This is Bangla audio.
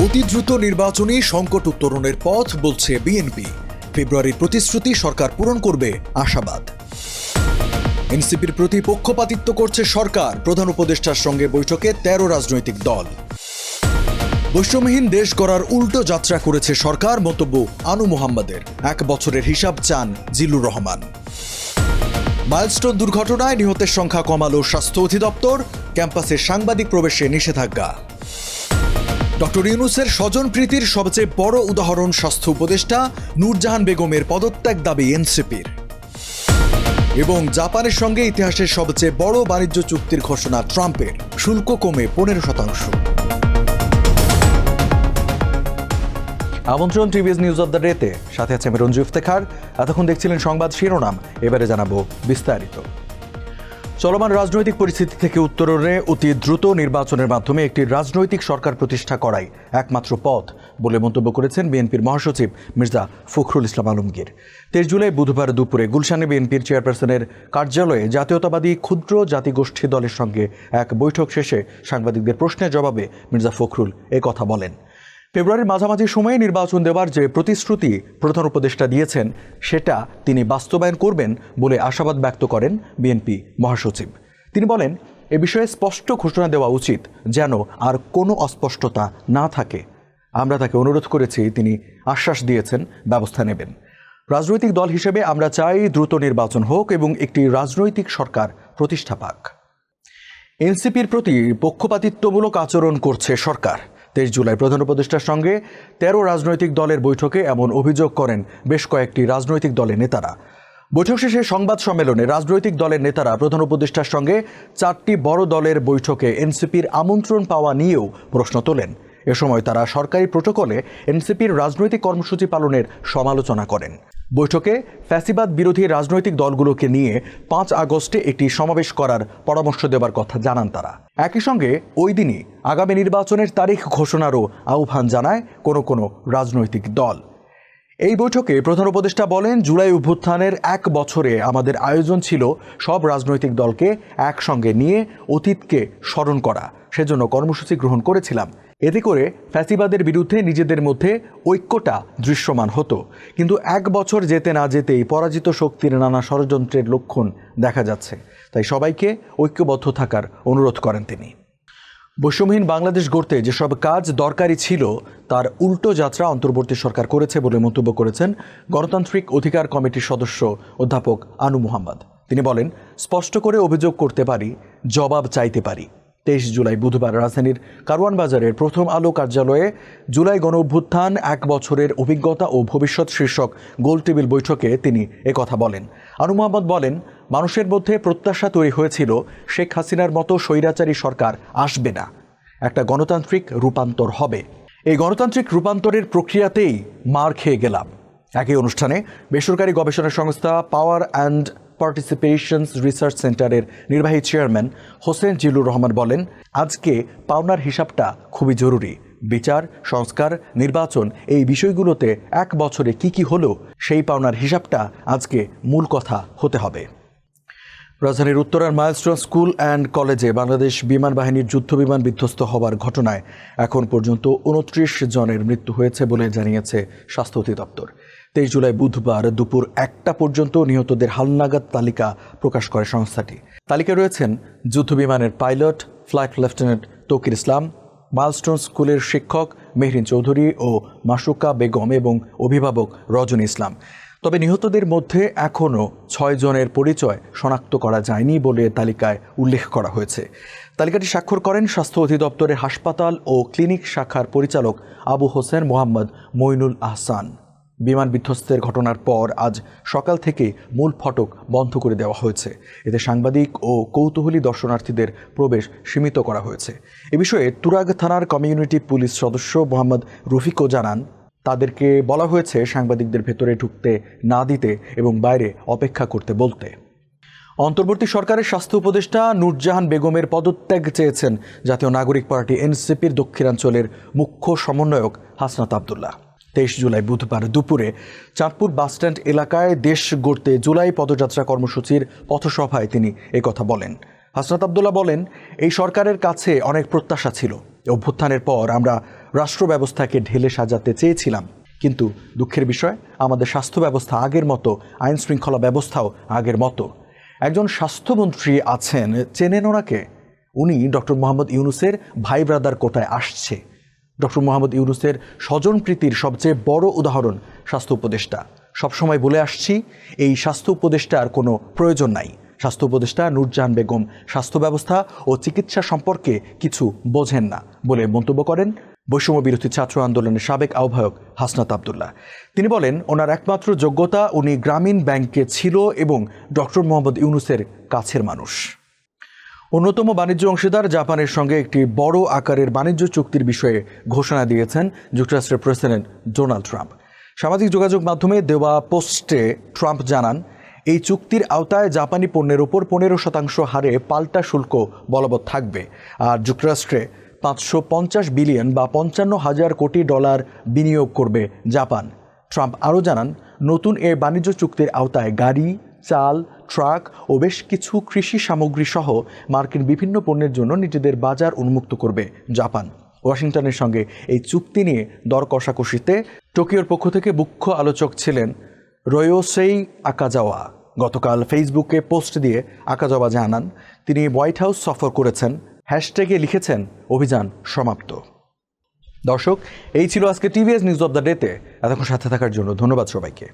অতি দ্রুত নির্বাচনী সংকট উত্তরণের পথ বলছে বিএনপি। ফেব্রুয়ারির প্রতিশ্রুতি সরকার পূরণ করবে আশাবাদ। এনসিপির প্রতি পক্ষপাতিত্ব করছে সরকার, প্রধান উপদেষ্টার সঙ্গে বৈঠকে ১৩ রাজনৈতিক দল। বৈষম্যহীন দেশ গড়ার উল্টো যাত্রা করেছে সরকার, মন্তব্য আনু মোহাম্মদের। ১ বছরের হিসাব চান জিল্লুর রহমান। মাইলস্টোন দুর্ঘটনায় নিহতের সংখ্যা কমালো স্বাস্থ্য অধিদপ্তর, ক্যাম্পাসে সাংবাদিক প্রবেশে নিষেধাজ্ঞা। ডক্টর ইউনূসের স্বজনপ্রীতির সবচেয়ে বড় উদাহরণ স্বাস্থ্য উপদেষ্টা নূরজাহান বেগমের পদত্যাগ দাবি এনসিপির। এবং জাপানের সঙ্গে ইতিহাসের সবচেয়ে বড় বাণিজ্য চুক্তির ঘোষণা ট্রাম্পের, শুল্ক কমে 15%। আমন্ত্রণ টিভিএস নিউজ অব দ্য ডেতে, সাথে আছে আমি রঞ্জু ইফতেখার। এতক্ষণ দেখছিলেন সংবাদ শিরোনাম, এবারে জানাবো বিস্তারিত। চলমান রাজনৈতিক পরিস্থিতি থেকে উত্তরণে অতি দ্রুত নির্বাচনের মাধ্যমে একটি রাজনৈতিক সরকার প্রতিষ্ঠা করাই একমাত্র পথ বলে মন্তব্য করেছেন বিএনপির মহাসচিব মির্জা ফখরুল ইসলাম আলমগীর। 23 জুলাই বুধবার দুপুরে গুলশানে বিএনপির চেয়ারপারসনের কার্যালয়ে জাতীয়তাবাদী ক্ষুদ্র জাতিগোষ্ঠী দলের সঙ্গে এক বৈঠক শেষে সাংবাদিকদের প্রশ্নের জবাবে মির্জা ফখরুল কথা বলেন। ফেব্রুয়ারির মাঝামাঝি সময়ে নির্বাচন দেওয়ার যে প্রতিশ্রুতি প্রধান উপদেষ্টা দিয়েছেন সেটা তিনি বাস্তবায়ন করবেন বলে আশাবাদ ব্যক্ত করেন বিএনপি মহাসচিব। তিনি বলেন, এ বিষয়ে স্পষ্ট ঘোষণা দেওয়া উচিত যেন আর কোনো অস্পষ্টতা না থাকে। আমরা তাকে অনুরোধ করেছি, তিনি আশ্বাস দিয়েছেন ব্যবস্থা নেবেন। রাজনৈতিক দল হিসেবে আমরা চাই দ্রুত নির্বাচন হোক এবং একটি রাজনৈতিক সরকার প্রতিষ্ঠা পাক। এনসিপির প্রতি পক্ষপাতিত্বমূলক আচরণ করছে সরকার। 23 জুলাই প্রধান উপদেষ্টার সঙ্গে 13 রাজনৈতিক দলের বৈঠকে এমন অভিযোগ করেন বেশ কয়েকটি রাজনৈতিক দলের নেতারা। বৈঠক শেষে সংবাদ সম্মেলনে রাজনৈতিক দলের নেতারা প্রধান উপদেষ্টার সঙ্গে 4টি বড় দলের বৈঠকে এনসিপির আমন্ত্রণ পাওয়া নিয়েও প্রশ্ন তোলেন। এ সময় তারা সরকারি প্রোটোকলে এনসিপির রাজনৈতিক কর্মসূচি পালনের সমালোচনা করেন। বৈঠকে ফ্যাসিবাদ বিরোধী রাজনৈতিক দলগুলোকে নিয়ে 5 আগস্টে একটি সমাবেশ করার পরামর্শ দেওয়ার কথা জানান তারা। একই সঙ্গে ওই দিনই আগামী নির্বাচনের তারিখ ঘোষণারও আহ্বান জানায় কোনো রাজনৈতিক দল। এই বৈঠকে প্রধান উপদেষ্টা বলেন, জুলাই অভ্যুত্থানের 1 বছরে আমাদের আয়োজন ছিল সব রাজনৈতিক দলকে একসঙ্গে নিয়ে অতীতকে স্মরণ করা, সেজন্য কর্মসূচি গ্রহণ করেছিলাম। এতে করে ফ্যাসিবাদের বিরুদ্ধে নিজেদের মধ্যে ঐক্যটা দৃশ্যমান হতো। কিন্তু 1 বছর যেতে না যেতেই পরাজিত শক্তির নানা ষড়যন্ত্রের লক্ষণ দেখা যাচ্ছে। তাই সবাইকে ঐক্যবদ্ধ থাকার অনুরোধ করেন তিনি। বৈষম্যহীন বাংলাদেশ গড়তে যেসব কাজ দরকারি ছিল তার উল্টো যাত্রা অন্তর্বর্তী সরকার করেছে বলে মন্তব্য করেছেন গণতান্ত্রিক অধিকার কমিটির সদস্য অধ্যাপক আনু মোহাম্মদ। তিনি বলেন, স্পষ্ট করে অভিযোগ করতে পারি, জবাব চাইতে পারি। 23 জুলাই বুধবার রাজধানীর কারওয়ান বাজারের প্রথম আলো কার্যালয়ে জুলাই গণ অভ্যুত্থান 1 বছরের অভিজ্ঞতা ও ভবিষ্যৎ শীর্ষক গোলটেবিল বৈঠকে তিনি কথা বলেন। আনু মোহাম্মদ বলেন, মানুষের মধ্যে প্রত্যাশা তৈরি হয়েছিল শেখ হাসিনার মতো স্বৈরাচারী সরকার আসবে না, একটা গণতান্ত্রিক রূপান্তর হবে। এই গণতান্ত্রিক রূপান্তরের প্রক্রিয়াতেই মার খেয়ে গেলাম। একই অনুষ্ঠানে বেসরকারি গবেষণা সংস্থা পাওয়ার অ্যান্ড পার্টিসিপেশনস রিসার্চ সেন্টারের নির্বাহী চেয়ারম্যান হোসেন জিল্লুর রহমান বলেন, আজকে পাওনার হিসাবটা খুবই জরুরি। বিচার, সংস্কার, নির্বাচন, এই বিষয়গুলোতে 1 বছরে কি হলো সেই পাওনার হিসাবটা আজকে মূল কথা হতে হবে। রাজধানীর উত্তরার মাইলস্টোন স্কুল অ্যান্ড কলেজে বাংলাদেশ বিমান বাহিনীর যুদ্ধবিমান বিধ্বস্ত হওয়ার ঘটনায় এখন পর্যন্ত 29 জনের মৃত্যু হয়েছে বলে জানিয়েছে স্বাস্থ্য অধিদপ্তর। 23 জুলাই বুধবার দুপুর 1টা পর্যন্ত নিহতদের হালনাগাদ তালিকা প্রকাশ করে সংস্থাটি। তালিকায় রয়েছেন যুদ্ধবিমানের পাইলট ফ্লাইট লেফটেন্যান্ট তৌকির ইসলাম, মাইলস্টোন স্কুলের শিক্ষক মেহরিন চৌধুরী ও মাসুকা বেগম এবং অভিভাবক রজনী ইসলাম। তবে নিহতদের মধ্যে এখনও 6 জনের পরিচয় শনাক্ত করা যায়নি বলে তালিকায় উল্লেখ করা হয়েছে। তালিকাটি স্বাক্ষর করেন স্বাস্থ্য অধিদপ্তরের হাসপাতাল ও ক্লিনিক শাখার পরিচালক আবু হোসেন মোহাম্মদ মইনুল আহসান। বিমান বিধ্বস্তের ঘটনার পর আজ সকাল থেকে মূল ফটক বন্ধ করে দেওয়া হয়েছে। এতে সাংবাদিক ও কৌতূহলী দর্শনার্থীদের প্রবেশ সীমিত করা হয়েছে। এ বিষয়ে তুরাগ থানার কমিউনিটি পুলিশ সদস্য মোহাম্মদ রফিকও জানান, তাদেরকে বলা হয়েছে সাংবাদিকদের ভেতরে ঢুকতে না দিতে এবং বাইরে অপেক্ষা করতে বলতে। অন্তর্বর্তী সরকারের স্বাস্থ্য উপদেষ্টা নূরজাহান বেগমের পদত্যাগ চেয়েছেন জাতীয় নাগরিক পার্টি এনসিপির দক্ষিণাঞ্চলের মুখ্য সমন্বয়ক হাসনাত আবদুল্লাহ। 23 জুলাই বুধবার দুপুরে চাঁদপুর বাসস্ট্যান্ড এলাকায় দেশ গড়তে জুলাই পদযাত্রা কর্মসূচির পথসভায় তিনি কথা বলেন। হাসনাত আবদুল্লাহ বলেন, এই সরকারের কাছে অনেক প্রত্যাশা ছিল। অভ্যুত্থানের পর আমরা রাষ্ট্র ব্যবস্থাকে ঢেলে সাজাতে চেয়েছিলাম, কিন্তু দুঃখের বিষয় আমাদের স্বাস্থ্য ব্যবস্থা আগের মতো, আইন শৃঙ্খলা ব্যবস্থাও আগের মতো। একজন স্বাস্থ্যমন্ত্রী আছেন, চেনেন ওনাকে? উনি ডক্টর মোহাম্মদ ইউনূসের ভাই ব্রাদার কোটায় আসছে। ডক্টর মোহাম্মদ ইউনূসের স্বজনপ্রীতির সবচেয়ে বড় উদাহরণ স্বাস্থ্য উপদেষ্টা। সবসময় বলে আসছি, এই স্বাস্থ্য উপদেষ্টার কোনো প্রয়োজন নাই। স্বাস্থ্য উপদেষ্টা নূরজাহান বেগম স্বাস্থ্য ব্যবস্থা ও চিকিৎসা সম্পর্কে কিছু বোঝেন না বলে মন্তব্য করেন বৈষম্য বিরোধী ছাত্র আন্দোলনের সাবেক আহ্বায়ক হাসনাত আবদুল্লাহ। তিনি বলেন, ওনার একমাত্র যোগ্যতা উনি গ্রামীণ ব্যাংকে ছিল এবং ডক্টর মোহাম্মদ ইউনূসের কাছের মানুষ। অন্যতম বাণিজ্য অংশীদার জাপানের সঙ্গে একটি বড় আকারের বাণিজ্য চুক্তির বিষয়ে ঘোষণা দিয়েছেন যুক্তরাষ্ট্রের প্রেসিডেন্ট ডোনাল্ড ট্রাম্প। সামাজিক যোগাযোগ মাধ্যমে দেওয়া পোস্টে ট্রাম্প জানান, এই চুক্তির আওতায় জাপানি পণ্যের ওপর 15% হারে পাল্টা শুল্ক বলবৎ থাকবে, আর যুক্তরাষ্ট্রে 550 বিলিয়ন বা 55,000 কোটি ডলার বিনিয়োগ করবে জাপান। ট্রাম্প আরও জানান, নতুন এ বাণিজ্য চুক্তির আওতায় গাড়ি, চাল, ট্রাক ও বেশ কিছু কৃষি সামগ্রী সহ মার্কিন বিভিন্ন পণ্যের জন্য নিজেদের বাজার উন্মুক্ত করবে জাপান। ওয়াশিংটনের সঙ্গে এই চুক্তি নিয়ে দর কষাকষিতে টোকিওর পক্ষ থেকে মুখ্য আলোচক ছিলেন রয়োসেই আকাজাওয়া। গতকাল ফেসবুকে পোস্ট দিয়ে আকাজাওয়া জানান, তিনি হোয়াইট হাউস সফর করেছেন। হ্যাশট্যাগে লিখেছেন, অভিযান সমাপ্ত। দর্শক, এই ছিল আজকে টিভিএস নিউজ অব দ্য ডেতে। এতক্ষণ সাথে থাকার জন্য ধন্যবাদ সবাইকে।